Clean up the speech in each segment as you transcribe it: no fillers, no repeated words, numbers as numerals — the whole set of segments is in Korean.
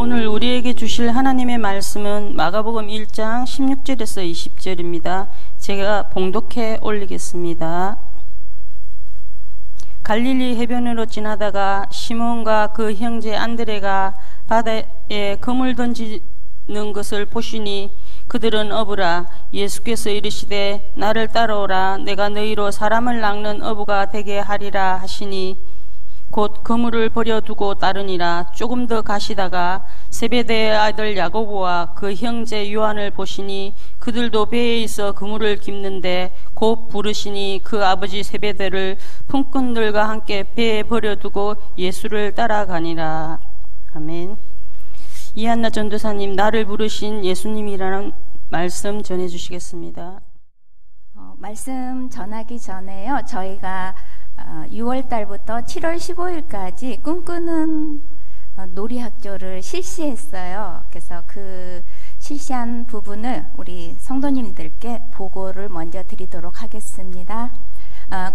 오늘 우리에게 주실 하나님의 말씀은 마가복음 1장 16절에서 20절입니다. 제가 봉독해 올리겠습니다. 갈릴리 해변으로 지나다가 시몬과 그 형제 안드레가 바다에 그물 던지는 것을 보시니 그들은 어부라. 예수께서 이르시되 나를 따라오라. 내가 너희로 사람을 낚는 어부가 되게 하리라 하시니 곧 그물을 버려두고 따르니라. 조금 더 가시다가 세베대의 아들 야고보와 그 형제 요한을 보시니 그들도 배에 있어 그물을 깁는데 곧 부르시니 그 아버지 세베대를 품꾼들과 함께 배에 버려두고 예수를 따라가니라. 아멘. 이한나 전도사님, 나를 부르신 예수님이라는 말씀 전해주시겠습니다. 말씀 전하기 전에요, 저희가 6월 달부터 7월 15일까지 꿈꾸는 놀이학교를 실시했어요. 그래서 그 실시한 부분을 우리 성도님들께 보고를 먼저 드리도록 하겠습니다.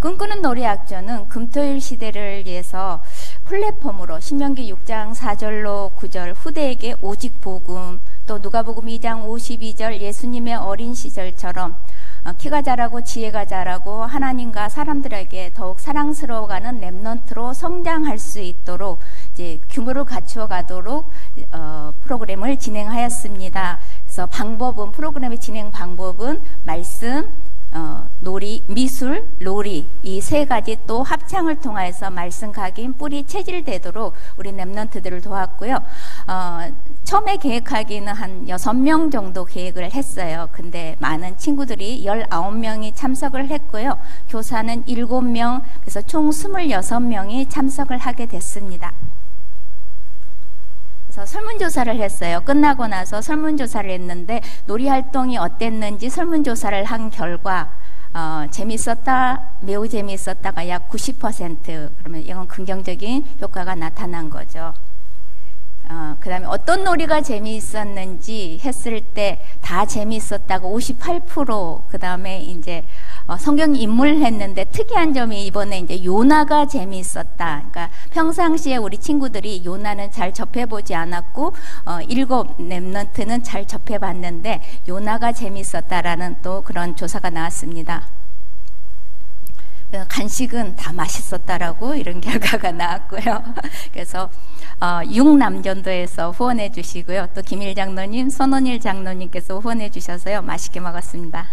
꿈꾸는 놀이학교는 금토일 시대를 위해서 플랫폼으로 신명기 6장 4절로 9절 후대에게 오직 복음, 또 누가복음 2장 52절 예수님의 어린 시절처럼 키가 자라고 지혜가 자라고 하나님과 사람들에게 더욱 사랑스러워가는 렘넌트로 성장할 수 있도록 이제 규모를 갖추어 가도록 프로그램을 진행하였습니다. 그래서 프로그램의 진행 방법은 말씀, 놀이, 미술, 놀이 이 세 가지 또 합창을 통해서 말씀 각인 뿌리 체질되도록 우리 렘넌트들을 도왔고요. 처음에 계획하기는 한 6명 정도 계획을 했어요. 근데 많은 친구들이 19명이 참석을 했고요. 교사는 7명, 그래서 총 26명이 참석을 하게 됐습니다. 그래서 설문조사를 했어요. 끝나고 나서 설문조사를 했는데 놀이활동이 어땠는지 설문조사를 한 결과 재밌었다, 매우 재밌었다가 약 90%, 그러면 이건 긍정적인 효과가 나타난 거죠. 그 다음에 어떤 놀이가 재미있었는지 했을 때 다 재미있었다고 58%, 그 다음에 이제 성경 인물 했는데 특이한 점이 이번에 이제 요나가 재미있었다. 그러니까 평상시에 우리 친구들이 요나는 잘 접해보지 않았고 7 렘넌트는 잘 접해봤는데 요나가 재미있었다라는 또 그런 조사가 나왔습니다. 간식은 다 맛있었다라고 이런 결과가 나왔고요. 그래서 6남전도에서 후원해 주시고요. 또 김일 장로님, 손원일 장로님께서 후원해 주셔서요. 맛있게 먹었습니다.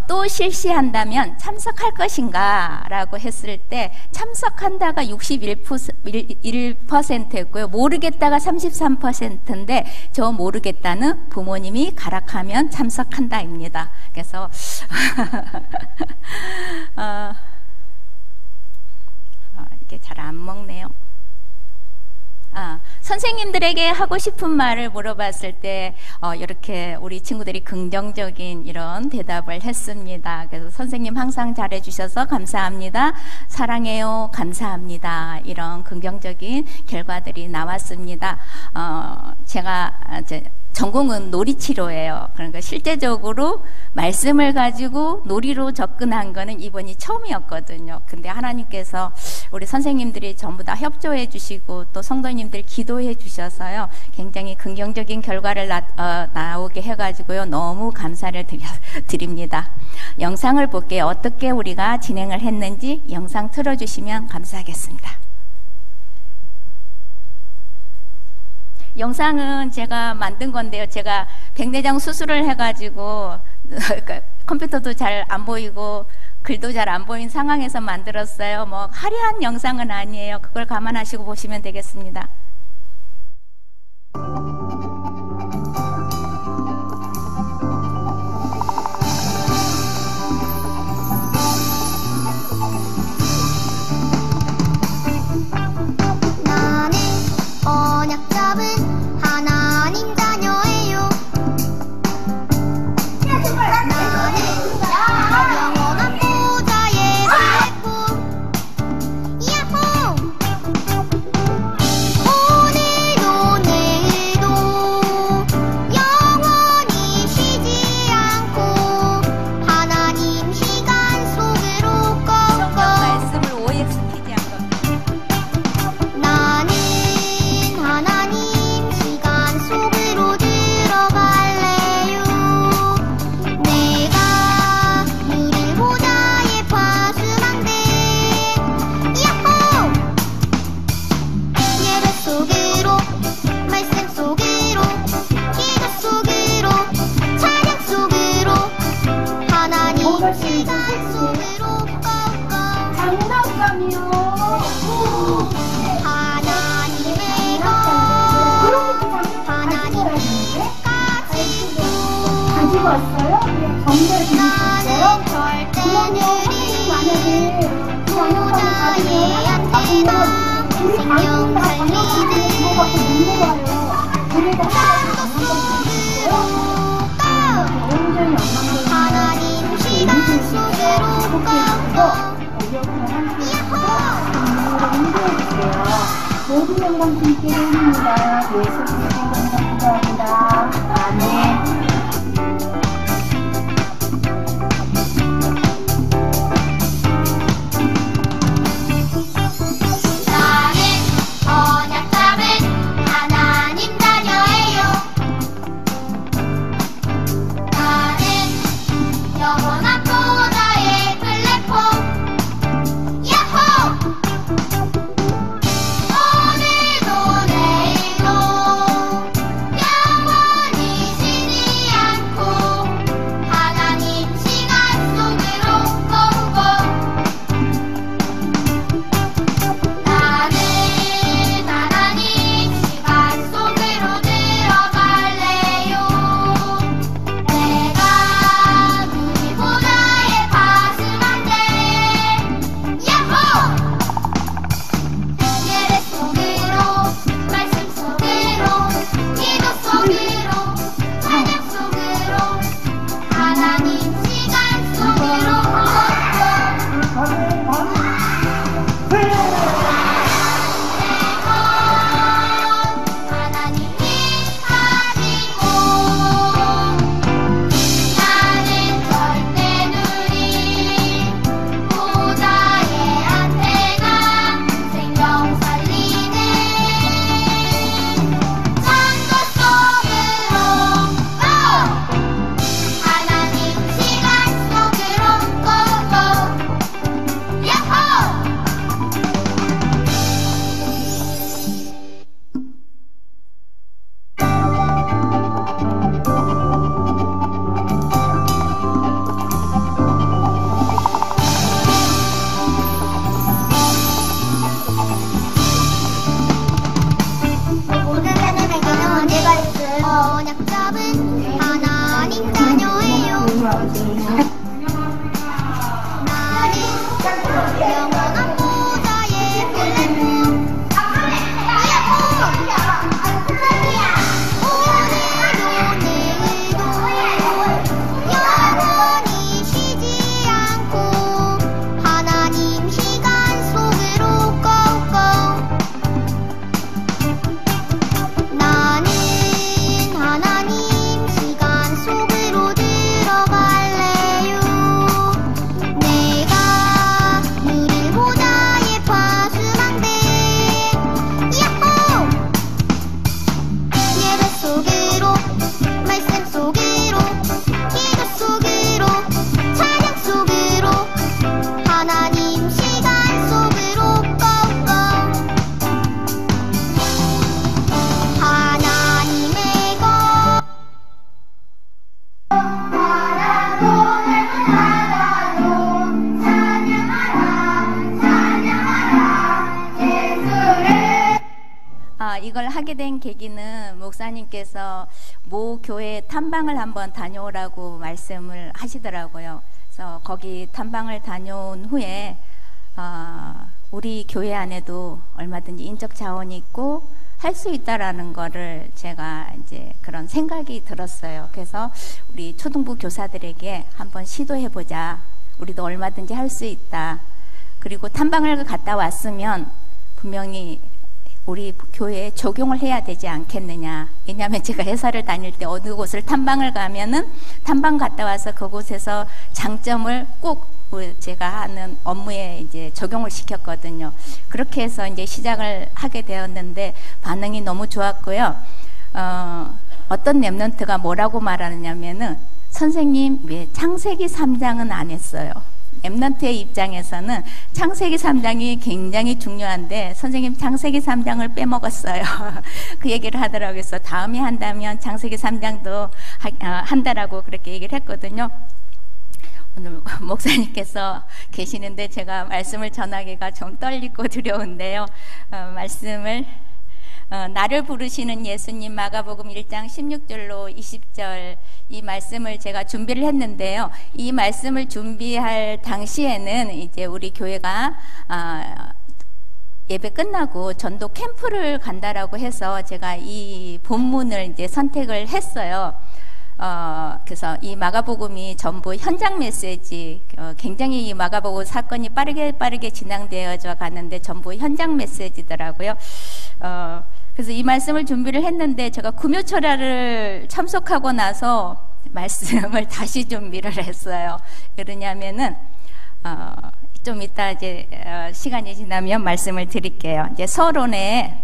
또 실시한다면 참석할 것인가 라고 했을 때 참석한다가 61%였고요. 모르겠다가 33%인데 저 모르겠다는 부모님이 가락하면 참석한다입니다. 그래서 이게 잘 안 먹네요. 선생님들에게 하고 싶은 말을 물어봤을 때 이렇게 우리 친구들이 긍정적인 이런 대답을 했습니다. 그래서 선생님 항상 잘해주셔서 감사합니다. 사랑해요. 감사합니다. 이런 긍정적인 결과들이 나왔습니다. 제가 전공은 놀이치료예요. 그러니까 실제적으로 말씀을 가지고 놀이로 접근한 거는 이번이 처음이었거든요. 근데 하나님께서 우리 선생님들이 전부 다 협조해 주시고 또 성도님들 기도해 주셔서요. 굉장히 긍정적인 결과를 나오게 해가지고요. 너무 감사를 드립니다. 영상을 볼게요. 어떻게 우리가 진행을 했는지 영상 틀어주시면 감사하겠습니다. 영상은 제가 만든 건데요. 제가 백내장 수술을 해가지고 컴퓨터도 잘 안 보이고 글도 잘 안 보이는 상황에서 만들었어요. 뭐 화려한 영상은 아니에요. 그걸 감안하시고 보시면 되겠습니다. 나는 언약 잡은 하나님 자녀예요. 나는 영원한 보좌의 살고 야호 생명 살리는 하나님 시간 속으로 모든 영광 주님께 드립니다. 예수 그리스도의 이름으로 기도합니다. 아멘. 언약 잡은 하나님 자녀예요. 나는 영원한 보좌의 플랫폼. 오늘도 내일도 영원히 쉬지 않고 하나님 시간 속으로 꽁꽁. 나는 하나님 시간 속으로 들어갈래요. 내가 누릴 보좌의 파수망대. 야호! 예배 속으로 말씀 속으로 기도 속으로 찬양 속으로 하나님 시간 속으로 꽁꽁. 하나님의 것 이걸 하게 된 계기는 목사님께서 모 교회 탐방을 한번 다녀오라고 말씀을 하시더라고요. 그래서 거기 탐방을 다녀온 후에 우리 교회 안에도 얼마든지 인적 자원이 있고 할 수 있다라는 거를 제가 이제 그런 생각이 들었어요. 그래서 우리 초등부 교사들에게 한번 시도해보자. 우리도 얼마든지 할 수 있다. 그리고 탐방을 갔다 왔으면 분명히 우리 교회에 적용을 해야 되지 않겠느냐. 왜냐하면 제가 회사를 다닐 때 어느 곳을 탐방을 가면은 탐방 갔다 와서 그곳에서 장점을 꼭 제가 하는 업무에 이제 적용을 시켰거든요. 그렇게 해서 이제 시작을 하게 되었는데 반응이 너무 좋았고요. 어떤 랩런트가 뭐라고 말하느냐면은 선생님 왜 창세기 3장은 안 했어요? 랩런트의 입장에서는 창세기 3장이 굉장히 중요한데 선생님 창세기 3장을 빼먹었어요. 그 얘기를 하더라고요. 그래서 다음에 한다면 창세기 3장도 한다라고 그렇게 얘기를 했거든요. 오늘 목사님께서 계시는데 제가 말씀을 전하기가 좀 떨리고 두려운데요. 말씀을 나를 부르시는 예수님 마가복음 1장 16절로 20절 이 말씀을 제가 준비를 했는데요. 이 말씀을 준비할 당시에는 이제 우리 교회가 예배 끝나고 전도 캠프를 간다라고 해서 제가 이 본문을 이제 선택을 했어요. 그래서 이 마가복음이 전부 현장 메시지, 굉장히 이 마가복음 사건이 빠르게 진행되어져 가는데 전부 현장 메시지더라고요. 그래서 이 말씀을 준비를 했는데 제가 금요철야를 참석하고 나서 말씀을 다시 준비를 했어요. 그러냐면은 좀 이따 이제 시간이 지나면 말씀을 드릴게요. 이제 서론에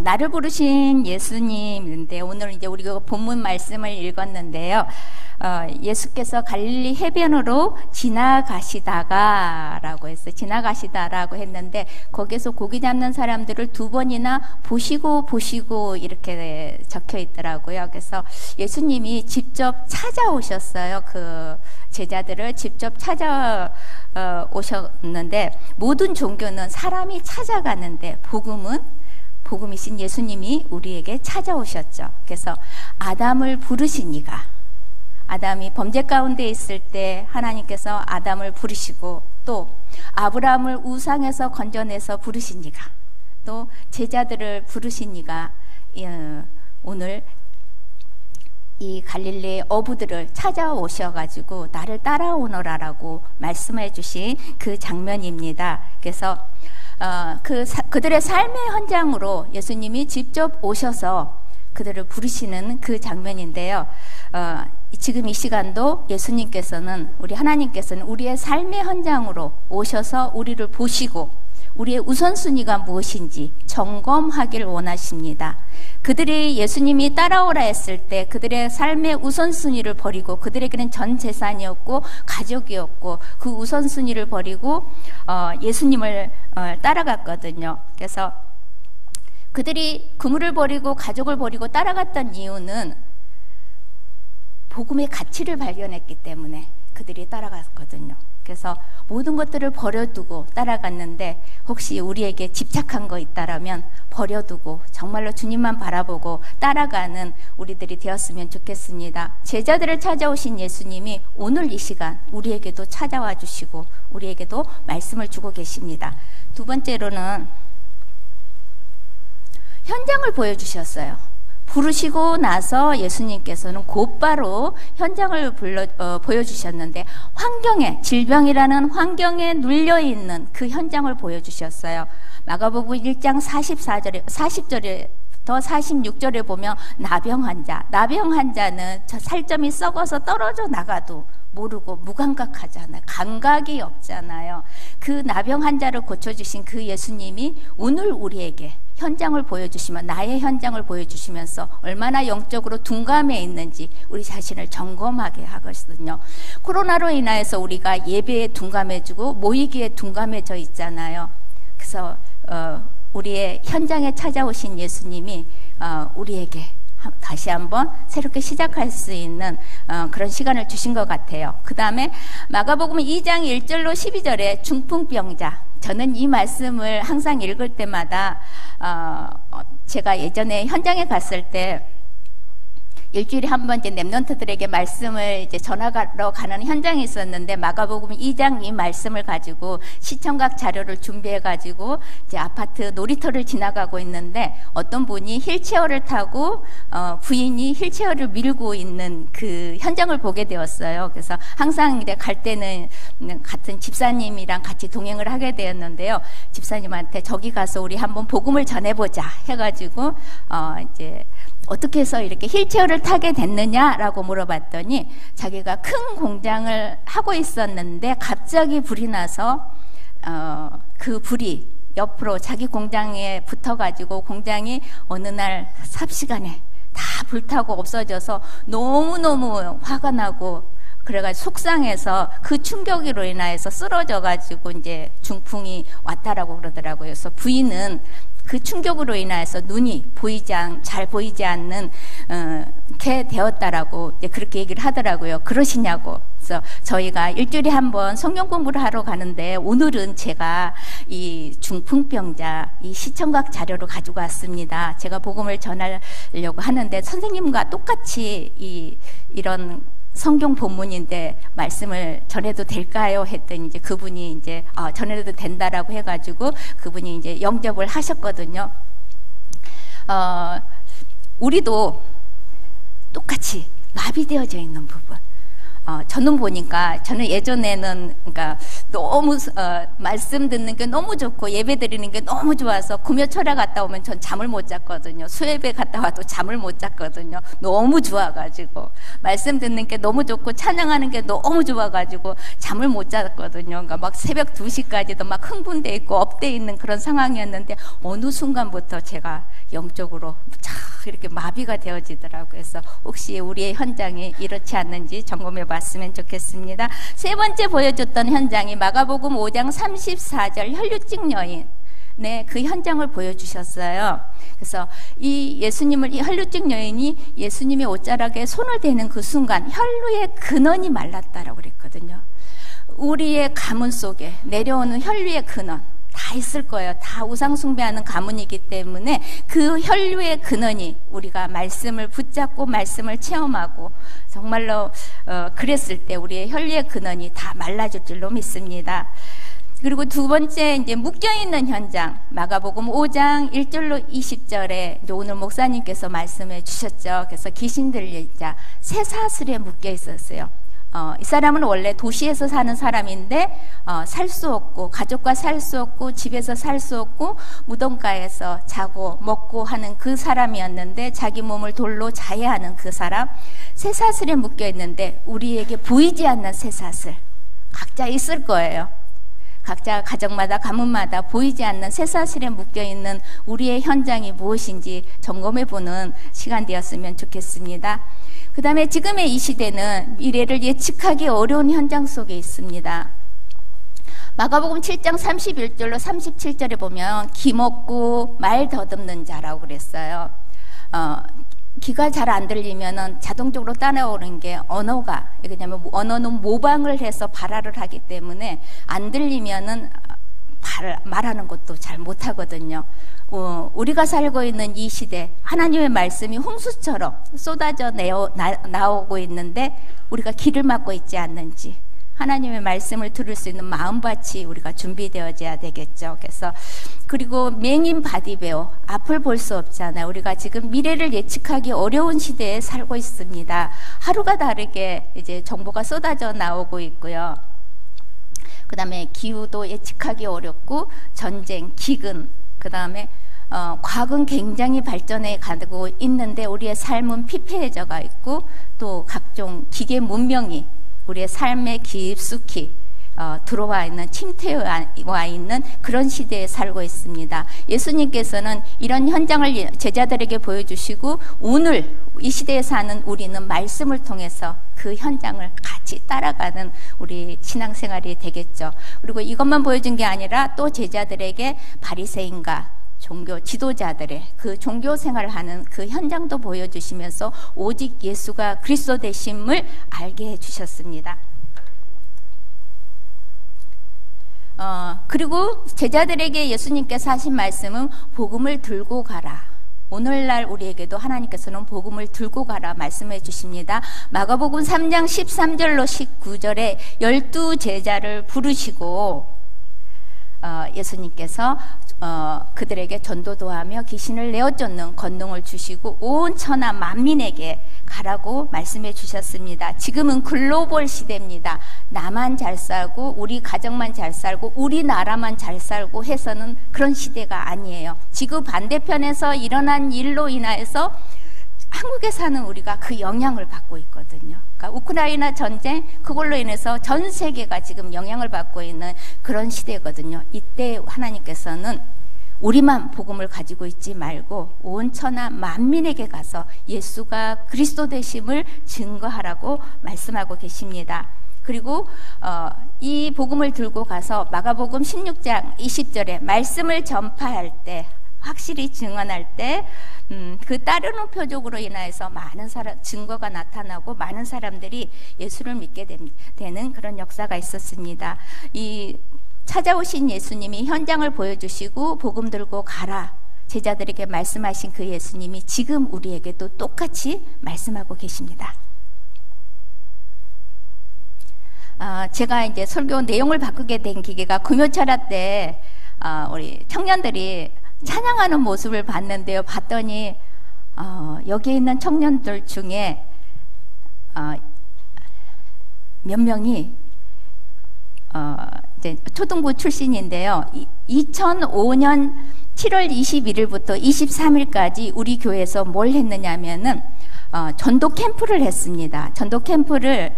나를 부르신 예수님인데 오늘 이제 우리가 본문 말씀을 읽었는데요. 예수께서 갈릴리 해변으로 지나가시다가라고 했어요. 지나가시다라고 했는데 거기서 고기 잡는 사람들을 2번이나 보시고 이렇게 적혀 있더라고요. 그래서 예수님이 직접 찾아오셨어요. 그 제자들을 직접 찾아오셨는데 모든 종교는 사람이 찾아가는데 복음이신 예수님이 우리에게 찾아오셨죠. 그래서 아담을 부르신 이가, 아담이 범죄 가운데 있을 때 하나님께서 아담을 부르시고 또 아브라함을 우상에서 건져내서 부르신 이가, 또 제자들을 부르신 이가 오늘 이 갈릴리 어부들을 찾아오셔가지고 나를 따라오너라라고 말씀해 주신 그 장면입니다. 그래서 그들의 삶의 현장으로 예수님이 직접 오셔서 그들을 부르시는 그 장면인데요. 지금 이 시간도 예수님께서는, 우리 하나님께서는 우리의 삶의 현장으로 오셔서 우리를 보시고 우리의 우선순위가 무엇인지 점검하기를 원하십니다. 그들이 예수님이 따라오라 했을 때 그들의 삶의 우선순위를 버리고, 그들에게는 전 재산이었고 가족이었고 그 우선순위를 버리고 예수님을 따라갔거든요. 그래서 그들이 그물을 버리고 가족을 버리고 따라갔던 이유는 복음의 가치를 발견했기 때문에 그들이 따라갔거든요. 그래서 모든 것들을 버려두고 따라갔는데 혹시 우리에게 집착한 거 있다라면 버려두고 정말로 주님만 바라보고 따라가는 우리들이 되었으면 좋겠습니다. 제자들을 찾아오신 예수님이 오늘 이 시간 우리에게도 찾아와 주시고 우리에게도 말씀을 주고 계십니다. 두 번째로는 현장을 보여주셨어요. 부르시고 나서 예수님께서는 곧바로 현장을 보여주셨는데 질병이라는 환경에 눌려있는 그 현장을 보여주셨어요. 마가복음 1장 40절부터 46절에 보면 나병 환자는 살점이 썩어서 떨어져 나가도 모르고 무감각하잖아요. 감각이 없잖아요. 그 나병 환자를 고쳐주신 그 예수님이 오늘 우리에게 현장을 보여주시면, 나의 현장을 보여주시면서 얼마나 영적으로 둔감해 있는지 우리 자신을 점검하게 하거든요. 코로나로 인하여서 우리가 예배에 둔감해지고 모이기에 둔감해져 있잖아요. 그래서 우리의 현장에 찾아오신 예수님이 우리에게 다시 한번 새롭게 시작할 수 있는 그런 시간을 주신 것 같아요. 그 다음에 마가복음 2장 1절로 12절에 중풍병자, 저는 이 말씀을 항상 읽을 때마다 제가 예전에 현장에 갔을 때 일주일에 한 번 이제 랩런트들에게 말씀을 이제 전하러 가는 현장이 있었는데 마가복음 2장 이 말씀을 가지고 시청각 자료를 준비해 가지고 이제 아파트 놀이터를 지나가고 있는데 어떤 분이 휠체어를 타고 부인이 휠체어를 밀고 있는 그 현장을 보게 되었어요. 그래서 항상 이제 갈 때는 같은 집사님이랑 같이 동행을 하게 되었는데요. 집사님한테 저기 가서 우리 한번 복음을 전해보자 해가지고 이제 어떻게 해서 이렇게 휠체어를 타게 됐느냐라고 물어봤더니 자기가 큰 공장을 하고 있었는데 갑자기 불이 나서 그 불이 옆으로 자기 공장에 붙어가지고 공장이 어느 날 삽시간에 다 불타고 없어져서 너무너무 화가 나고 그래가지고 속상해서 그 충격으로 인하여서 쓰러져가지고 이제 중풍이 왔다라고 그러더라고요. 그래서 부인은 그 충격으로 인해서 눈이 잘 보이지 않는 게 되었다라고 이제 그렇게 얘기를 하더라고요. 그러시냐고. 그래서 저희가 일주일에 한 번 성경 공부를 하러 가는데 오늘은 제가 이 중풍병자 이 시청각 자료를 가지고 왔습니다. 제가 복음을 전하려고 하는데 선생님과 똑같이 이런 성경 본문인데 말씀을 전해도 될까요? 했더니 이제 그분이 이제 전해도 된다라고 해가지고 그분이 이제 영접을 하셨거든요. 우리도 똑같이 마비되어져 있는 부분. 저는 보니까 저는 예전에는 그러니까 너무 말씀 듣는 게 너무 좋고 예배 드리는 게 너무 좋아서 금요철에 갔다 오면 전 잠을 못 잤거든요. 수예배 갔다 와도 잠을 못 잤거든요. 너무 좋아가지고 말씀 듣는 게 너무 좋고 찬양하는 게 너무 좋아가지고 잠을 못 잤거든요. 그러니까 막 새벽 2시까지도 막 흥분돼 있고 업돼 있는 그런 상황이었는데 어느 순간부터 제가 영적으로 이렇게 마비가 되어지더라고요. 그래서 혹시 우리의 현장이 이렇지 않는지 점검해 봤으면 좋겠습니다. 세 번째 보여줬던 현장이 마가복음 5장 34절 혈류증 여인. 네, 그 현장을 보여주셨어요. 그래서 이 혈류증 여인이 예수님의 옷자락에 손을 대는 그 순간 혈류의 근원이 말랐다라고 그랬거든요. 우리의 가문 속에 내려오는 혈류의 근원. 다 있을 거예요. 다 우상 숭배하는 가문이기 때문에 그 혈류의 근원이 우리가 말씀을 붙잡고 말씀을 체험하고 정말로 그랬을 때 우리의 혈류의 근원이 다 말라질 줄로 믿습니다. 그리고 두 번째 이제 묶여있는 현장 마가복음 5장 1절로 20절에 이제 오늘 목사님께서 말씀해 주셨죠. 그래서 귀신 들릴 자 쇠사슬에 묶여 있었어요. 이 사람은 원래 도시에서 사는 사람인데 살 수 없고 가족과 살 수 없고 집에서 살 수 없고 무덤가에서 자고 먹고 하는 그 사람이었는데 자기 몸을 돌로 자야 하는 그 사람 쇠사슬에 묶여 있는데 우리에게 보이지 않는 쇠사슬 각자 있을 거예요. 각자 가정마다 가문마다 보이지 않는 쇠사슬에 묶여있는 우리의 현장이 무엇인지 점검해보는 시간 되었으면 좋겠습니다. 그 다음에 지금의 이 시대는 미래를 예측하기 어려운 현장 속에 있습니다. 마가복음 7장 31절로 37절에 보면 기먹고 말 더듬는 자라고 그랬어요. 귀가 잘 안 들리면은 자동적으로 따라오는 게 언어가, 왜냐면 언어는 모방을 해서 발화를 하기 때문에 안 들리면은 말하는 것도 잘 못하거든요. 우리가 살고 있는 이 시대 하나님의 말씀이 홍수처럼 쏟아져 나오고 있는데 우리가 귀를 막고 있지 않는지 하나님의 말씀을 들을 수 있는 마음밭이 우리가 준비되어져야 되겠죠. 그래서 그리고 맹인 바디베어 앞을 볼 수 없잖아요. 우리가 지금 미래를 예측하기 어려운 시대에 살고 있습니다. 하루가 다르게 이제 정보가 쏟아져 나오고 있고요. 그 다음에 기후도 예측하기 어렵고 전쟁, 기근, 그 다음에 과학은 굉장히 발전해 가고 있는데 우리의 삶은 피폐해져가 있고 또 각종 기계 문명이 우리의 삶에 깊숙이 들어와 있는 침투와 있는 그런 시대에 살고 있습니다. 예수님께서는 이런 현장을 제자들에게 보여주시고 오늘 이 시대에 사는 우리는 말씀을 통해서 그 현장을 같이 따라가는 우리 신앙생활이 되겠죠. 그리고 이것만 보여준 게 아니라 또 제자들에게 바리새인과 종교 지도자들의 그 종교 생활을 하는 그 현장도 보여주시면서 오직 예수가 그리스도 되심을 알게 해주셨습니다. 그리고 제자들에게 예수님께서 하신 말씀은 복음을 들고 가라. 오늘날 우리에게도 하나님께서는 복음을 들고 가라 말씀해 주십니다. 마가복음 3장 13절로 19절에 12제자를 부르시고 예수님께서 그들에게 전도도 하며 귀신을 내어쫓는 권능을 주시고 온 천하 만민에게 가라고 말씀해 주셨습니다. 지금은 글로벌 시대입니다. 나만 잘 살고 우리 가정만 잘 살고 우리나라만 잘 살고 해서는 그런 시대가 아니에요. 지구 반대편에서 일어난 일로 인해서 한국에 사는 우리가 그 영향을 받고 있거든요. 그러니까 우크라이나 전쟁 그걸로 인해서 전 세계가 지금 영향을 받고 있는 그런 시대거든요. 이때 하나님께서는 우리만 복음을 가지고 있지 말고 온 천하 만민에게 가서 예수가 그리스도 되심을 증거하라고 말씀하고 계십니다. 그리고 이 복음을 들고 가서 마가복음 16장 20절에 말씀을 전파할 때 확실히 증언할 때 그 따르는 표적으로 인하여서 많은 증거가 나타나고 많은 사람들이 예수를 믿게 되는 그런 역사가 있었습니다. 이 찾아오신 예수님이 현장을 보여주시고 복음 들고 가라 제자들에게 말씀하신 그 예수님이 지금 우리에게도 똑같이 말씀하고 계십니다. 제가 이제 설교 내용을 바꾸게 된 계기가 금요철야 때 우리 청년들이 찬양하는 모습을 봤는데요. 봤더니 여기에 있는 청년들 중에 몇 명이 이제 초등부 출신인데요. 2005년 7월 21일부터 23일까지 우리 교회에서 뭘 했느냐 하면은 전도 캠프를 했습니다. 전도 캠프를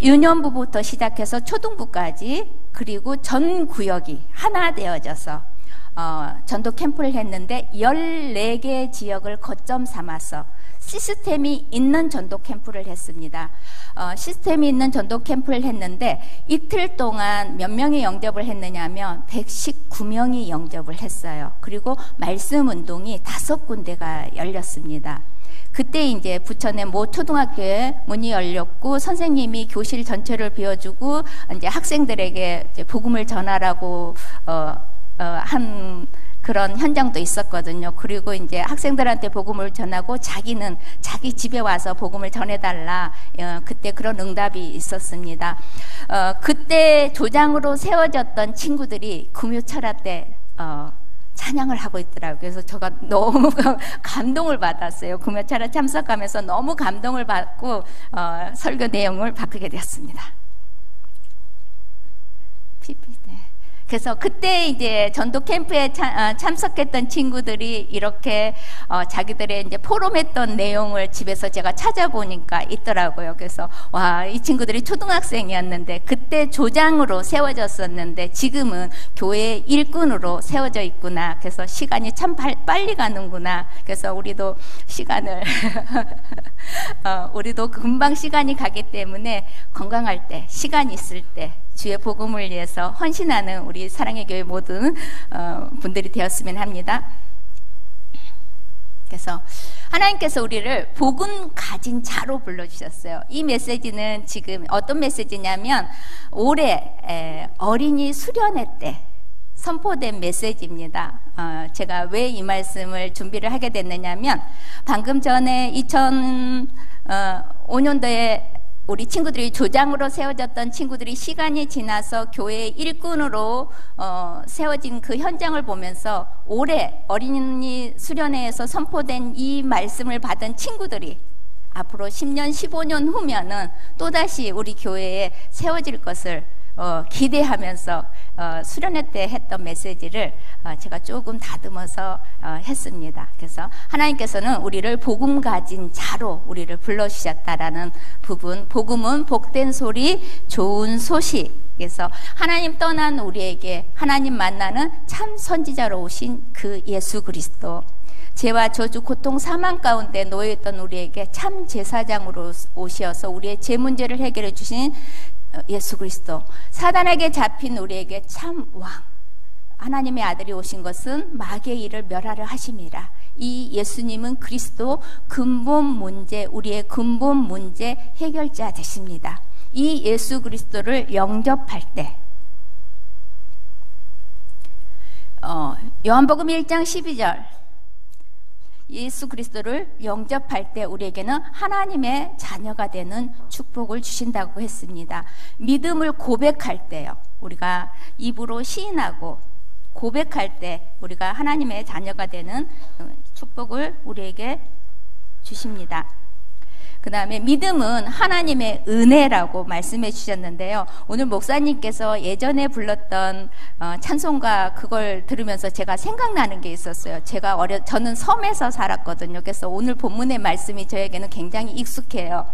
유년부부터 시작해서 초등부까지 그리고 전 구역이 하나 되어져서 전도 캠프를 했는데 14개 지역을 거점 삼아서 시스템이 있는 전도 캠프를 했습니다. 시스템이 있는 전도 캠프를 했는데 이틀 동안 몇 명이 영접을 했느냐 하면 119명이 영접을 했어요. 그리고 말씀 운동이 5군데가 열렸습니다. 그때 이제 부천의 모 초등학교에 문이 열렸고 선생님이 교실 전체를 비워주고 이제 학생들에게 이제 복음을 전하라고 한 그런 현장도 있었거든요. 그리고 이제 학생들한테 복음을 전하고 자기는 자기 집에 와서 복음을 전해달라. 그때 그런 응답이 있었습니다. 그때 조장으로 세워졌던 친구들이 금요철야 때 찬양을 하고 있더라고요. 그래서 제가 너무 감동을 받았어요. 금요철야 참석하면서 너무 감동을 받고 설교 내용을 바꾸게 되었습니다. 그래서 그때 이제 전도 캠프에 참석했던 친구들이 이렇게 자기들의 이제 포럼했던 내용을 집에서 제가 찾아보니까 있더라고요. 그래서 와, 이 친구들이 초등학생이었는데 그때 조장으로 세워졌었는데 지금은 교회 일꾼으로 세워져 있구나. 그래서 시간이 참 빨리 가는구나. 그래서 우리도 시간을 우리도 금방 시간이 가기 때문에 건강할 때, 시간 있을 때 주의 복음을 위해서 헌신하는 우리 사랑의 교회 모든 분들이 되었으면 합니다. 그래서 하나님께서 우리를 복음 가진 자로 불러주셨어요. 이 메시지는 지금 어떤 메시지냐면 올해 어린이 수련회 때 선포된 메시지입니다. 제가 왜 이 말씀을 준비를 하게 됐느냐면 방금 전에 2005년도에 우리 친구들이 조장으로 세워졌던 친구들이 시간이 지나서 교회의 일꾼으로 세워진 그 현장을 보면서 올해 어린이 수련회에서 선포된 이 말씀을 받은 친구들이 앞으로 10년, 15년 후면은 또다시 우리 교회에 세워질 것을 기대하면서 수련회 때 했던 메시지를 제가 조금 다듬어서 했습니다. 그래서 하나님께서는 우리를 복음 가진 자로 우리를 불러주셨다라는 부분, 복음은 복된 소리, 좋은 소식. 그래서 하나님 떠난 우리에게 하나님 만나는 참 선지자로 오신 그 예수 그리스도, 죄와 저주, 고통, 사망 가운데 놓여있던 우리에게 참 제사장으로 오셔서 우리의 죄 문제를 해결해 주신 예수 그리스도, 사단에게 잡힌 우리에게 참 왕, 하나님의 아들이 오신 것은 마귀의 일을 멸하려 하심이라. 이 예수님은 그리스도 근본 문제, 우리의 근본 문제 해결자 되십니다. 이 예수 그리스도를 영접할 때 요한복음 1장 12절 예수 그리스도를 영접할 때 우리에게는 하나님의 자녀가 되는 축복을 주신다고 했습니다. 믿음을 고백할 때요, 우리가 입으로 시인하고 고백할 때 우리가 하나님의 자녀가 되는 축복을 우리에게 주십니다. 그 다음에 믿음은 하나님의 은혜라고 말씀해 주셨는데요. 오늘 목사님께서 예전에 불렀던 찬송가 그걸 들으면서 제가 생각나는 게 있었어요. 저는 섬에서 살았거든요. 그래서 오늘 본문의 말씀이 저에게는 굉장히 익숙해요.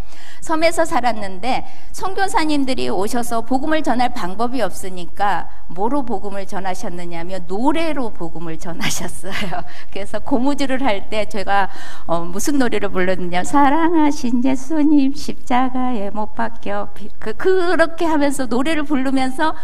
섬에서 살았는데 선교사님들이 오셔서 복음을 전할 방법이 없으니까 뭐로 복음을 전하셨느냐면 노래로 복음을 전하셨어요. 그래서 고무줄을 할 때 제가 무슨 노래를 불렀느냐, 사랑하신 예수님 십자가에 못 박혀, 그렇게 하면서 노래를 부르면서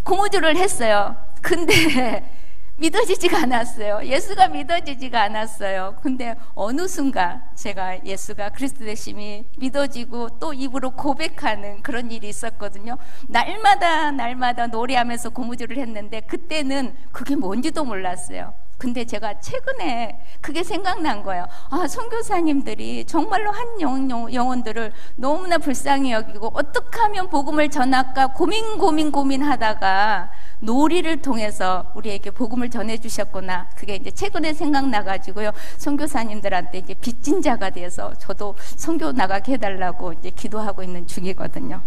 고무줄을 했어요. 근데 믿어지지가 않았어요. 예수가 믿어지지가 않았어요. 근데 어느 순간 제가 예수가 그리스도 되심이 믿어지고 또 입으로 고백하는 그런 일이 있었거든요. 날마다 노래하면서 고무줄을 했는데 그때는 그게 뭔지도 몰랐어요. 근데 제가 최근에 그게 생각난 거예요. 아, 선교사님들이 정말로 한 영혼들을 너무나 불쌍히 여기고 어떻게 하면 복음을 전할까 고민하다가 놀이를 통해서 우리에게 복음을 전해주셨구나. 그게 이제 최근에 생각나가지고요. 선교사님들한테 이제 빚진 자가 돼서 저도 선교 나가게 해달라고 이제 기도하고 있는 중이거든요.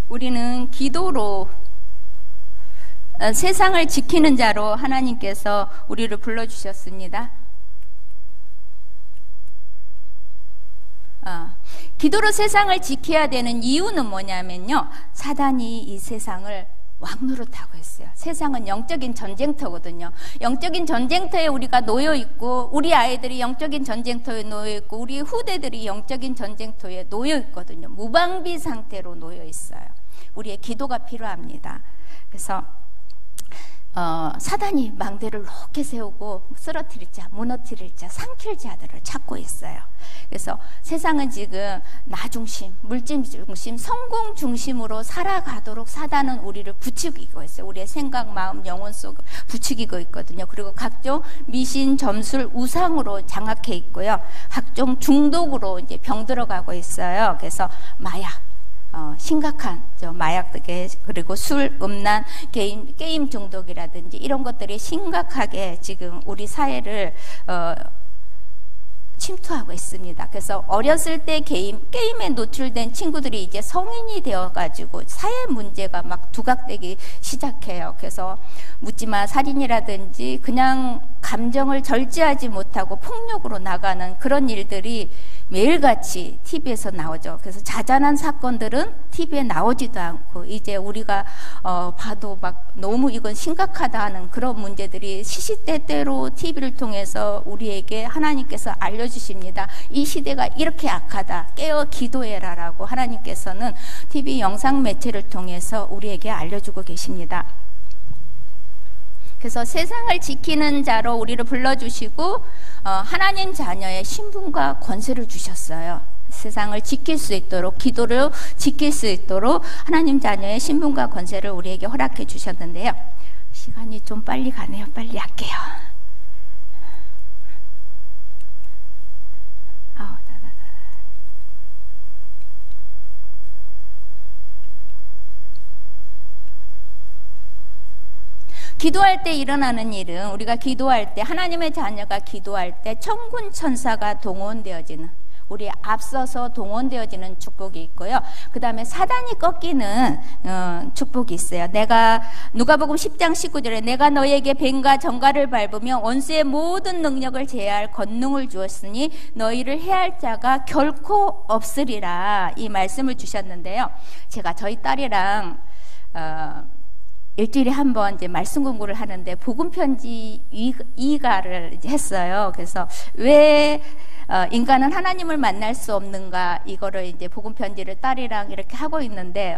우리는 기도로 세상을 지키는 자로 하나님께서 우리를 불러주셨습니다. 기도로 세상을 지켜야 되는 이유는 뭐냐면요, 사단이 이 세상을 왕노릇하고 있어요. 세상은 영적인 전쟁터거든요. 영적인 전쟁터에 우리가 놓여 있고, 우리 아이들이 영적인 전쟁터에 놓여 있고, 우리 후대들이 영적인 전쟁터에 놓여 있거든요. 무방비 상태로 놓여 있어요. 우리의 기도가 필요합니다. 그래서 사단이 망대를 높게 세우고 쓰러뜨릴 자, 무너뜨릴 자, 삼킬 자들을 찾고 있어요. 그래서 세상은 지금 나 중심, 물질 중심, 성공 중심으로 살아가도록 사단은 우리를 부추기고 있어요. 우리의 생각, 마음, 영혼 속을 부추기고 있거든요. 그리고 각종 미신, 점술, 우상으로 장악해 있고요. 각종 중독으로 이제 병들어가고 있어요. 그래서 마약, 심각한 마약 등의, 그리고 술, 음란, 게임 중독이라든지 이런 것들이 심각하게 지금 우리 사회를 침투하고 있습니다. 그래서 어렸을 때 게임에 노출된 친구들이 이제 성인이 되어가지고 사회 문제가 막 두각되기 시작해요. 그래서 묻지마 살인이라든지 그냥 감정을 절제하지 못하고 폭력으로 나가는 그런 일들이 매일같이 TV에서 나오죠. 그래서 자잘한 사건들은 TV에 나오지도 않고 이제 우리가 봐도 막 너무 이건 심각하다 하는 그런 문제들이 시시때때로 TV를 통해서 우리에게 하나님께서 알려주십니다. 이 시대가 이렇게 악하다, 깨어 기도해라라고 하나님께서는 TV 영상 매체를 통해서 우리에게 알려주고 계십니다. 그래서 세상을 지키는 자로 우리를 불러주시고 하나님 자녀의 신분과 권세를 주셨어요. 세상을 지킬 수 있도록, 기도를 지킬 수 있도록 하나님 자녀의 신분과 권세를 우리에게 허락해 주셨는데요. 시간이 좀 빨리 가네요. 빨리 할게요. 기도할 때 일어나는 일은, 우리가 기도할 때, 하나님의 자녀가 기도할 때 천군 천사가 동원되어지는, 우리 앞서서 동원되어지는 축복이 있고요. 그 다음에 사단이 꺾이는 축복이 있어요. 누가복음 10장 19절에 내가 너에게 뱀과 정갈을 밟으며 원수의 모든 능력을 제어할 권능을 주었으니 너희를 해할 자가 결코 없으리라, 이 말씀을 주셨는데요. 제가 저희 딸이랑 일주일에 한 번 이제 말씀 공부를 하는데 복음 편지 2가를 이제 했어요. 그래서 왜 인간은 하나님을 만날 수 없는가, 이거를 이제 복음 편지를 딸이랑 이렇게 하고 있는데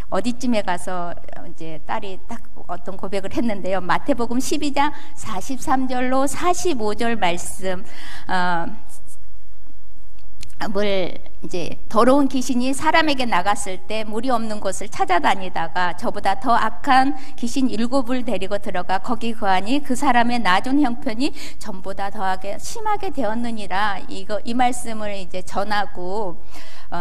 어디쯤에 가서 이제 딸이 딱 어떤 고백을 했는데요. 마태복음 12장 43절로 45절 말씀, 이제 더러운 귀신이 사람에게 나갔을 때 물이 없는 곳을 찾아다니다가 저보다 더 악한 귀신 7을 데리고 들어가 거기 거하니 그 사람의 나중 형편이 전보다 더하게 심하게 되었느니라. 이 말씀을 이제 전하고,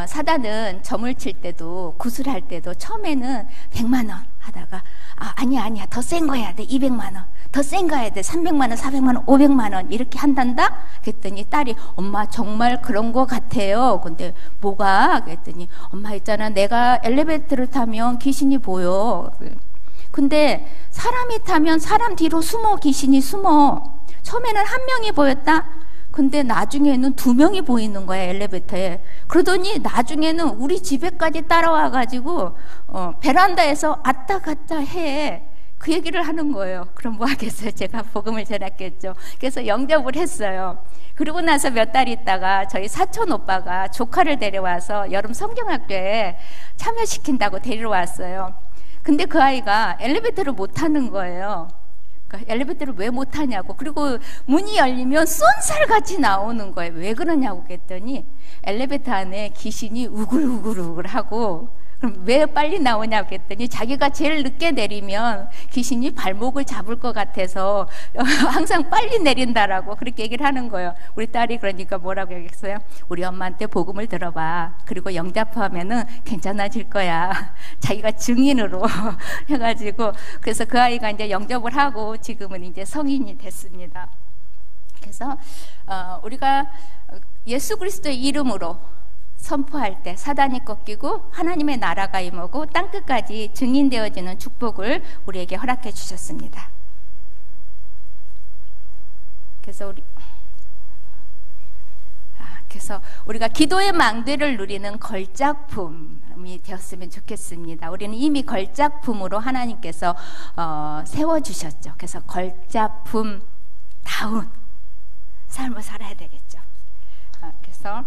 사단은 점을 칠 때도 구슬할 때도 처음에는 100만 원 하다가 아니야 더 센 거 해야 돼, 200만 원 더 센 거 해야 돼, 300만 원 400만 원 500만 원 이렇게 한단다. 그랬더니 딸이 엄마 정말 그런 거 같아요. 근데 뭐가? 그랬더니 엄마 있잖아, 내가 엘리베이터를 타면 귀신이 보여. 근데 사람이 타면 사람 뒤로 숨어, 귀신이 숨어. 처음에는 한 명이 보였다. 근데 나중에는 2명이 보이는 거야, 엘리베이터에. 그러더니 나중에는 우리 집에까지 따라와가지고 베란다에서 왔다 갔다 해. 그 얘기를 하는 거예요. 그럼 뭐 하겠어요? 제가 복음을 전했겠죠. 그래서 영접을 했어요. 그리고 나서 몇 달 있다가 저희 사촌 오빠가 조카를 데려와서 여름 성경학교에 참여시킨다고 데리러 왔어요. 근데 그 아이가 엘리베이터를 못 타는 거예요. 그러니까 엘리베이터를 왜 못 타냐고. 그리고 문이 열리면 쏜살같이 나오는 거예요. 왜 그러냐고 그랬더니 엘리베이터 안에 귀신이 우글우글우글 하고, 그럼 왜 빨리 나오냐고 했더니 자기가 제일 늦게 내리면 귀신이 발목을 잡을 것 같아서 항상 빨리 내린다라고 그렇게 얘기를 하는 거예요. 우리 딸이 그러니까 뭐라고 얘기했어요? 우리 엄마한테 복음을 들어봐. 그리고 영접하면은 괜찮아질 거야. 자기가 증인으로 해가지고, 그래서 그 아이가 이제 영접을 하고 지금은 이제 성인이 됐습니다. 그래서 우리가 예수 그리스도의 이름으로 선포할 때 사단이 꺾이고 하나님의 나라가 임하고 땅끝까지 증인되어지는 축복을 우리에게 허락해 주셨습니다. 그래서 우리가 기도의 망대를 누리는 걸작품이 되었으면 좋겠습니다. 우리는 이미 걸작품으로 하나님께서 세워주셨죠. 그래서 걸작품다운 삶을 살아야 되겠죠. 그래서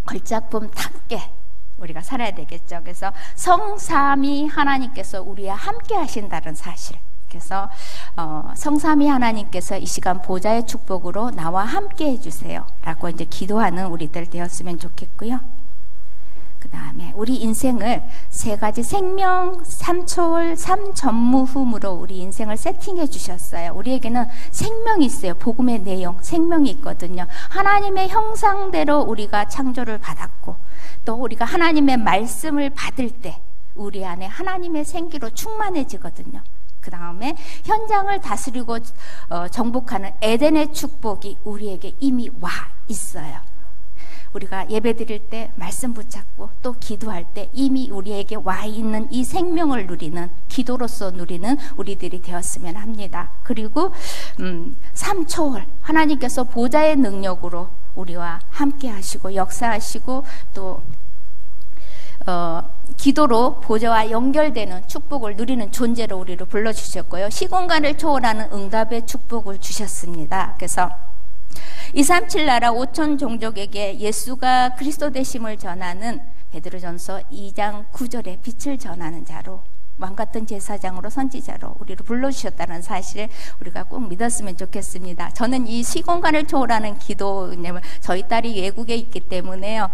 걸작품답게 우리가 살아야 되겠죠. 그래서 성삼위 하나님께서 우리와 함께 하신다는 사실. 그래서 성삼위 하나님께서 이 시간 보좌의 축복으로 나와 함께 해주세요 라고 이제 기도하는 우리들 되었으면 좋겠고요. 그 다음에 우리 인생을 세 가지 생명, 삼초월, 삼전무후무로 우리 인생을 세팅해 주셨어요. 우리에게는 생명이 있어요. 복음의 내용, 생명이 있거든요. 하나님의 형상대로 우리가 창조를 받았고, 또 우리가 하나님의 말씀을 받을 때 우리 안에 하나님의 생기로 충만해지거든요. 그 다음에 현장을 다스리고 정복하는 에덴의 축복이 우리에게 이미 와 있어요. 우리가 예배 드릴 때 말씀 붙잡고 또 기도할 때 이미 우리에게 와 있는 이 생명을 누리는, 기도로서 누리는 우리들이 되었으면 합니다. 그리고 삼초월 하나님께서 보좌의 능력으로 우리와 함께 하시고 역사하시고 또 기도로 보좌와 연결되는 축복을 누리는 존재로 우리를 불러주셨고요. 시공간을 초월하는 응답의 축복을 주셨습니다. 그래서 237 나라 5천 종족에게 예수가 그리스도 되심을 전하는 베드로전서 2장 9절에 빛을 전하는 자로, 왕같은 제사장으로 선지자로 우리를 불러주셨다는 사실을 우리가 꼭 믿었으면 좋겠습니다. 저는 이 시공간을 초월하는 기도, 왜냐면 저희 딸이 외국에 있기 때문에요.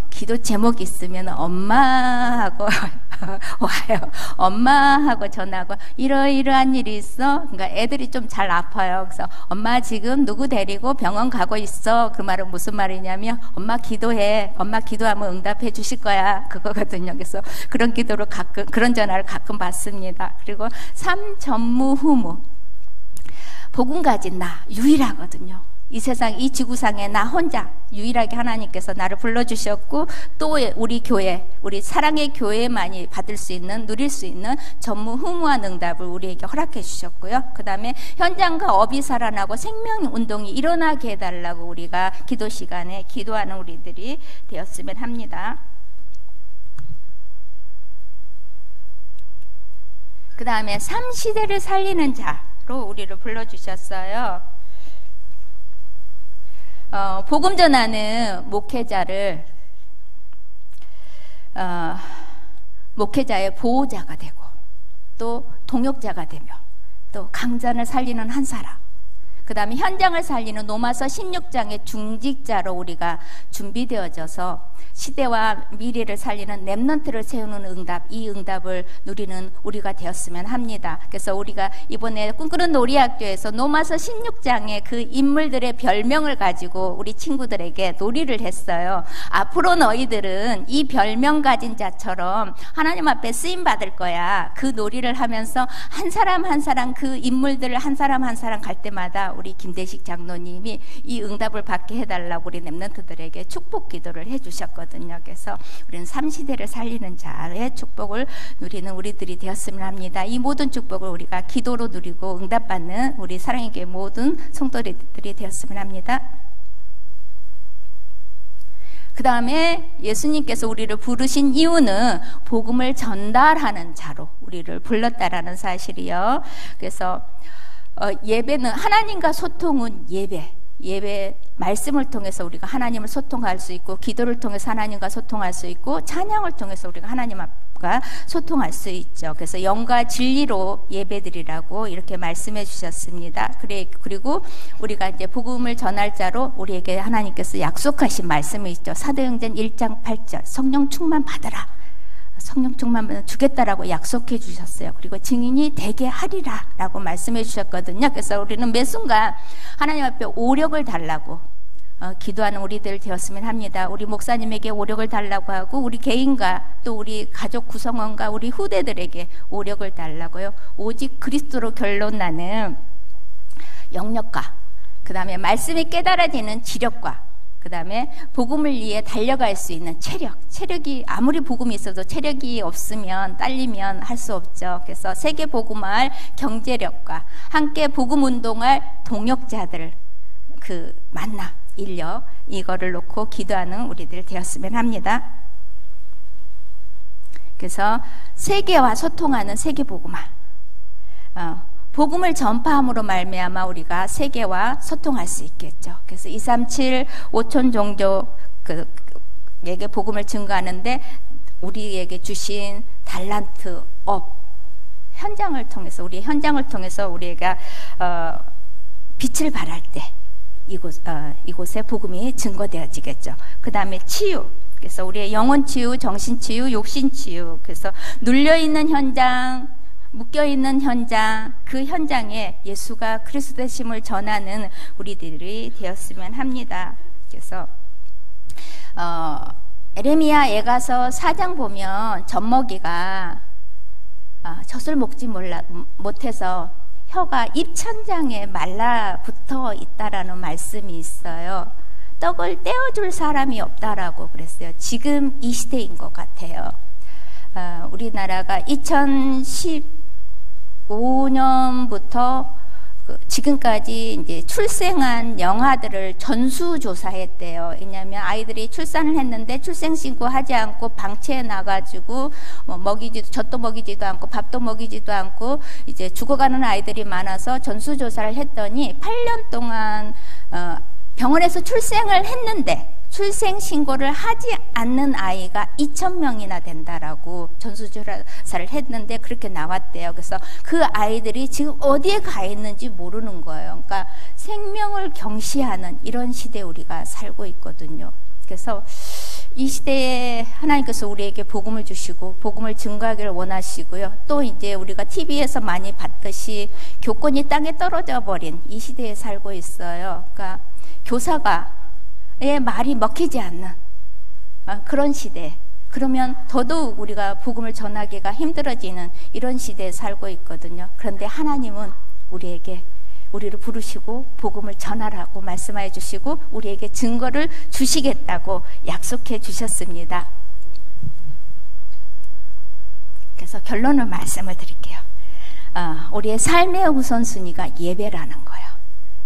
기도 제목이 있으면 엄마하고 와요. 엄마하고 전화하고 이러이러한 일이 있어. 그러니까 애들이 좀 잘 아파요. 그래서 엄마 지금 누구 데리고 병원 가고 있어. 그 말은 무슨 말이냐면 엄마 기도해. 엄마 기도하면 응답해 주실 거야. 그거거든요. 그래서 그런 기도를 가끔, 그런 전화를 가끔 받습니다. 그리고 삼전무후무, 복음 가진 나 유일하거든요. 이 세상, 이 지구상에 나 혼자 유일하게 하나님께서 나를 불러주셨고, 또 우리 교회, 우리 사랑의 교회만이 받을 수 있는, 누릴 수 있는 전무후무한 응답을 우리에게 허락해 주셨고요. 그 다음에 현장과 업이 살아나고 생명운동이 일어나게 해달라고 우리가 기도 시간에 기도하는 우리들이 되었으면 합니다. 그 다음에 3시대를 살리는 자로 우리를 불러주셨어요. 복음 전하는 목회자를 목회자의 보호자가 되고, 또 동역자가 되며, 또 강단을 살리는 한 사람, 그 다음에 현장을 살리는 로마서 16장의 중직자로 우리가 준비되어져서 시대와 미래를 살리는 렘넌트를 세우는 응답, 이 응답을 누리는 우리가 되었으면 합니다. 그래서 우리가 이번에 꿈꾸는 놀이학교에서 로마서 16장의 그 인물들의 별명을 가지고 우리 친구들에게 놀이를 했어요. 앞으로 너희들은 이 별명 가진 자처럼 하나님 앞에 쓰임 받을 거야. 그 놀이를 하면서 한 사람 한 사람 그 인물들을 한 사람 한 사람 갈 때마다 우리 김대식 장로님이 이 응답을 받게 해달라고 우리 렘넌트들에게 축복 기도를 해주셨거든요. 그래서 우리는 3시대를 살리는 자의 축복을 누리는 우리들이 되었으면 합니다. 이 모든 축복을 우리가 기도로 누리고 응답받는 우리 사랑의 교회 모든 성도들이 되었으면 합니다. 그 다음에 예수님께서 우리를 부르신 이유는 복음을 전달하는 자로 우리를 불렀다라는 사실이요. 그래서 예배는 하나님과 소통은 예배 말씀을 통해서 우리가 하나님을 소통할 수 있고, 기도를 통해서 하나님과 소통할 수 있고, 찬양을 통해서 우리가 하나님 앞과 소통할 수 있죠. 그래서 영과 진리로 예배드리라고 이렇게 말씀해 주셨습니다. 그리고 우리가 이제 복음을 전할 자로 우리에게 하나님께서 약속하신 말씀이 있죠. 사도행전 1장 8절 성령 충만 받으라. 성령 충만 주겠다라고 약속해 주셨어요. 그리고 증인이 되게 하리라 라고 말씀해 주셨거든요. 그래서 우리는 매 순간 하나님 앞에 오력을 달라고 기도하는 우리들 되었으면 합니다. 우리 목사님에게 오력을 달라고 하고, 우리 개인과 또 우리 가족 구성원과 우리 후대들에게 오력을 달라고요. 오직 그리스도로 결론나는 영력과, 그 다음에 말씀이 깨달아지는 지력과, 그 다음에 복음을 위해 달려갈 수 있는 체력이 아무리 복음이 있어도 체력이 없으면 딸리면 할 수 없죠. 그래서 세계 복음할 경제력과 함께 복음 운동할 동역자들, 그 만나 인력, 이거를 놓고 기도하는 우리들 되었으면 합니다. 그래서 세계와 소통하는 세계 복음화, 복음을 전파함으로 말미암아 우리가 세계와 소통할 수 있겠죠. 그래서 237 5천 종족에게 복음을 증거하는데 우리에게 주신 달란트 현장을 통해서, 우리의 현장을 통해서 우리가 빛을 발할 때 이곳에 복음이 증거되어지겠죠. 그 다음에 치유, 그래서 우리의 영혼 치유, 정신 치유, 욕심 치유, 그래서 눌려있는 현장, 묶여있는 현장, 그 현장에 예수가 그리스도 되심을 전하는 우리들이 되었으면 합니다. 그래서 에레미야 예가서 4장 보면 젖먹이가 젖을 먹지 못해서 혀가 입천장에 말라붙어 있다라는 말씀이 있어요. 떡을 떼어줄 사람이 없다라고 그랬어요. 지금 이 시대인 것 같아요. 우리나라가 2015년부터 지금까지 이제 출생한 영아들을 전수조사했대요. 왜냐하면 아이들이 출산을 했는데 출생신고하지 않고 방치해 놔가지고 젖도 먹이지도 않고 밥도 먹이지도 않고 이제 죽어가는 아이들이 많아서 전수조사를 했더니 8년 동안 병원에서 출생을 했는데 출생신고를 하지 않는 아이가 2,000명이나 된다라고 전수조사를 했는데 그렇게 나왔대요. 그래서 그 아이들이 지금 어디에 가 있는지 모르는 거예요. 그러니까 생명을 경시하는 이런 시대에 우리가 살고 있거든요. 그래서 이 시대에 하나님께서 우리에게 복음을 주시고 복음을 증거하기를 원하시고요. 또 이제 우리가 TV에서 많이 봤듯이 교권이 땅에 떨어져 버린 이 시대에 살고 있어요. 그러니까 교사가 말이 먹히지 않는 그런 시대, 그러면 더더욱 우리가 복음을 전하기가 힘들어지는 이런 시대에 살고 있거든요. 그런데 하나님은 우리를 부르시고 복음을 전하라고 말씀해 주시고 우리에게 증거를 주시겠다고 약속해 주셨습니다. 그래서 결론을 말씀을 드릴게요. 우리의 삶의 우선순위가 예배라는 거예요.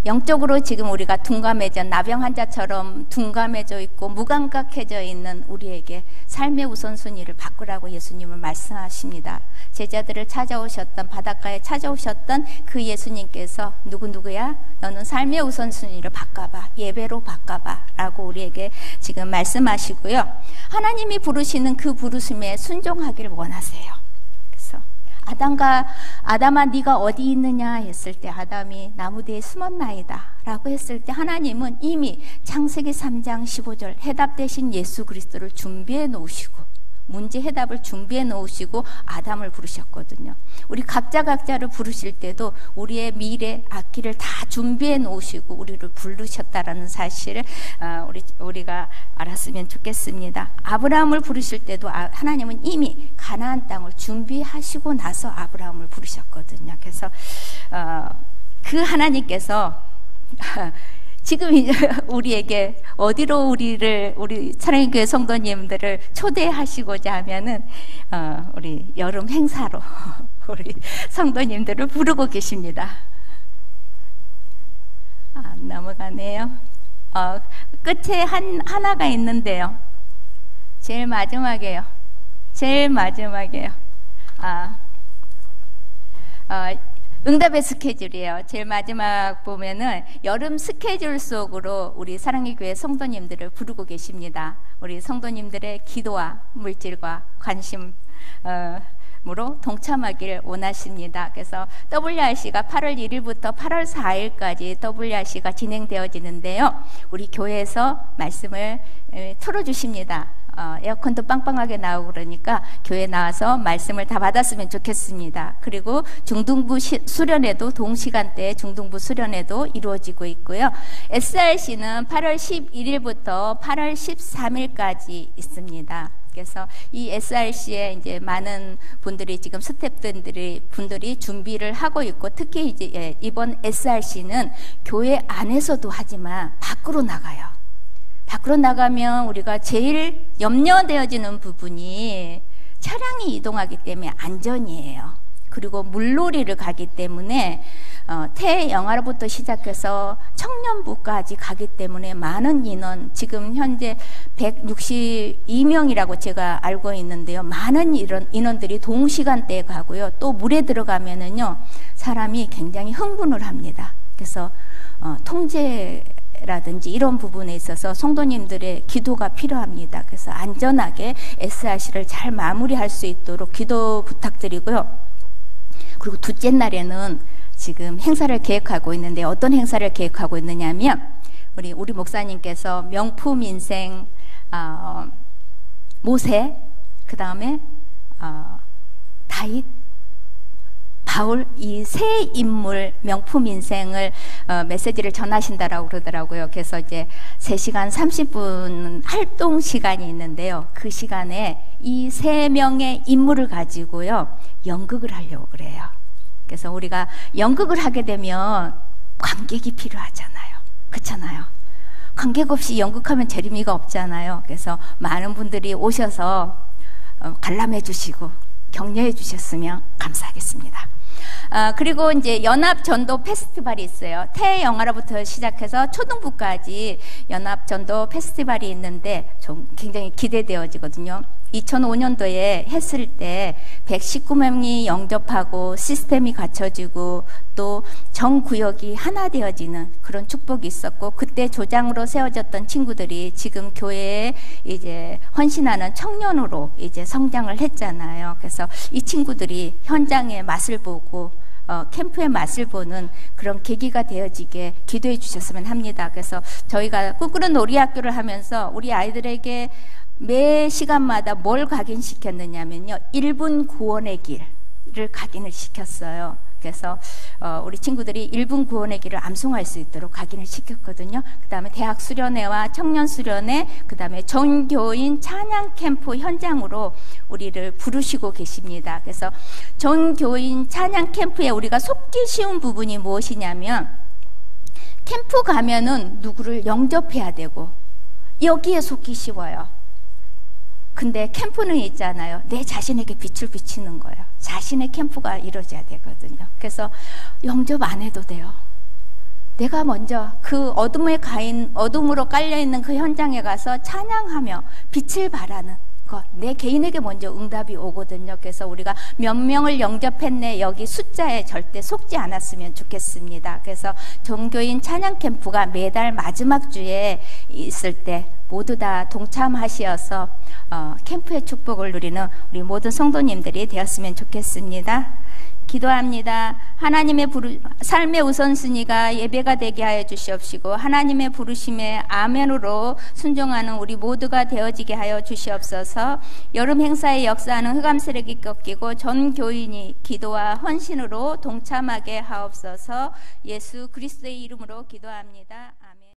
영적으로 지금 우리가 둔감해져, 나병 환자처럼 둔감해져 있고 무감각해져 있는 우리에게 삶의 우선순위를 바꾸라고 예수님은 말씀하십니다. 제자들을 찾아오셨던, 바닷가에 찾아오셨던 그 예수님께서 누구야? 너는 삶의 우선순위를 바꿔봐, 예배로 바꿔봐 라고 우리에게 지금 말씀하시고요. 하나님이 부르시는 그 부르심에 순종하기를 원하세요. 아담아 네가 어디 있느냐 했을 때 아담이 나무 뒤에 숨었나이다 라고 했을 때 하나님은 이미 창세기 3장 15절 해답 대신 예수 그리스도를 준비해 놓으시고 문제 해답을 준비해 놓으시고 아담을 부르셨거든요. 우리 각자를 부르실 때도 우리의 미래 앞길을 다 준비해 놓으시고 우리를 부르셨다라는 사실을 우리가 알았으면 좋겠습니다. 아브라함을 부르실 때도 하나님은 이미 가나안 땅을 준비하시고 나서 아브라함을 부르셨거든요. 그래서 그 하나님께서 지금 이제 우리에게 어디로 우리 사랑의 교회 성도님들을 초대하시고자 하면은 우리 여름 행사로 우리 성도님들을 부르고 계십니다. 안 넘어가네요. 끝에 하나가 있는데요. 제일 마지막이에요. 응답의 스케줄이에요. 제일 마지막 보면은 여름 스케줄 속으로 우리 사랑의 교회 성도님들을 부르고 계십니다. 우리 성도님들의 기도와 물질과 관심 으로 동참하기를 원하십니다. 그래서 WRC가 8월 1일부터 8월 4일까지 WRC가 진행되어지는데요. 우리 교회에서 말씀을 틀어주십니다. 에어컨도 빵빵하게 나오고 그러니까 교회 나와서 말씀을 다 받았으면 좋겠습니다. 그리고 중등부 수련회도 동시간대에 중등부 수련회도 이루어지고 있고요. SRC는 8월 11일부터 8월 13일까지 있습니다. 그래서 이 SRC에 이제 많은 분들이 지금 분들이 준비를 하고 있고, 특히 이제 이번 SRC는 교회 안에서도 하지만 밖으로 나가요. 밖으로 나가면 우리가 제일 염려되어지는 부분이 차량이 이동하기 때문에 안전이에요. 그리고 물놀이를 가기 때문에 태영아로부터 시작해서 청년부까지 가기 때문에 많은 인원, 지금 현재 162명이라고 제가 알고 있는데요. 많은 이런 인원들이 동시간대에 가고요. 또 물에 들어가면은요, 사람이 굉장히 흥분을 합니다. 그래서 통제라든지 이런 부분에 있어서 성도님들의 기도가 필요합니다. 그래서 안전하게 SRC를 잘 마무리할 수 있도록 기도 부탁드리고요. 그리고 둘째 날에는 지금 행사를 계획하고 있는데, 어떤 행사를 계획하고 있느냐면 우리 목사님께서 명품 인생 모세, 그 다음에 다윗, 바울, 이 세 인물 명품 인생을 메시지를 전하신다라고 그러더라고요. 그래서 이제 3시간 30분 활동 시간이 있는데요. 그 시간에 이 3명의 인물을 가지고요, 연극을 하려고 그래요. 그래서 우리가 연극을 하게 되면 관객이 필요하잖아요. 그렇잖아요. 관객 없이 연극하면 재미가 없잖아요. 그래서 많은 분들이 오셔서 관람해 주시고 격려해 주셨으면 감사하겠습니다. 그리고 이제 연합전도 페스티벌이 있어요. 태영아로부터 시작해서 초등부까지 연합전도 페스티벌이 있는데 좀 굉장히 기대되어지거든요. 2005년도에 했을 때 119명이 영접하고 시스템이 갖춰지고 또 전 구역이 하나 되어지는 그런 축복이 있었고, 그때 조장으로 세워졌던 친구들이 지금 교회에 이제 헌신하는 청년으로 이제 성장을 했잖아요. 그래서 이 친구들이 현장의 맛을 보고 캠프의 맛을 보는 그런 계기가 되어지게 기도해 주셨으면 합니다. 그래서 저희가 꿈꾸는 놀이학교를 하면서 우리 아이들에게 매 시간마다 뭘 각인시켰느냐면요, 1분 구원의 길을 각인을 시켰어요. 그래서 우리 친구들이 1분 구원의 길을 암송할 수 있도록 각인을 시켰거든요. 그 다음에 대학 수련회와 청년 수련회, 그 다음에 전교인 찬양 캠프 현장으로 우리를 부르시고 계십니다. 그래서 전교인 찬양 캠프에 우리가 속기 쉬운 부분이 무엇이냐면, 캠프 가면은 누구를 영접해야 되고 여기에 속기 쉬워요. 근데 캠프는 있잖아요. 내 자신에게 빛을 비치는 거예요. 자신의 캠프가 이루어져야 되거든요. 그래서 영접 안 해도 돼요. 내가 먼저 그 어둠으로 깔려있는 그 현장에 가서 찬양하며 빛을 발하는 것, 내 개인에게 먼저 응답이 오거든요. 그래서 우리가 몇 명을 영접했네, 여기 숫자에 절대 속지 않았으면 좋겠습니다. 그래서 종교인 찬양 캠프가 매달 마지막 주에 있을 때 모두 다 동참하시어서 캠프의 축복을 누리는 우리 모든 성도님들이 되었으면 좋겠습니다. 기도합니다. 하나님의 삶의 우선순위가 예배가 되게 하여 주시옵시고, 하나님의 부르심에 아멘으로 순종하는 우리 모두가 되어지게 하여 주시옵소서. 여름 행사에 역사하는 흑암세력이 꺾이고 전 교인이 기도와 헌신으로 동참하게 하옵소서. 예수 그리스도의 이름으로 기도합니다.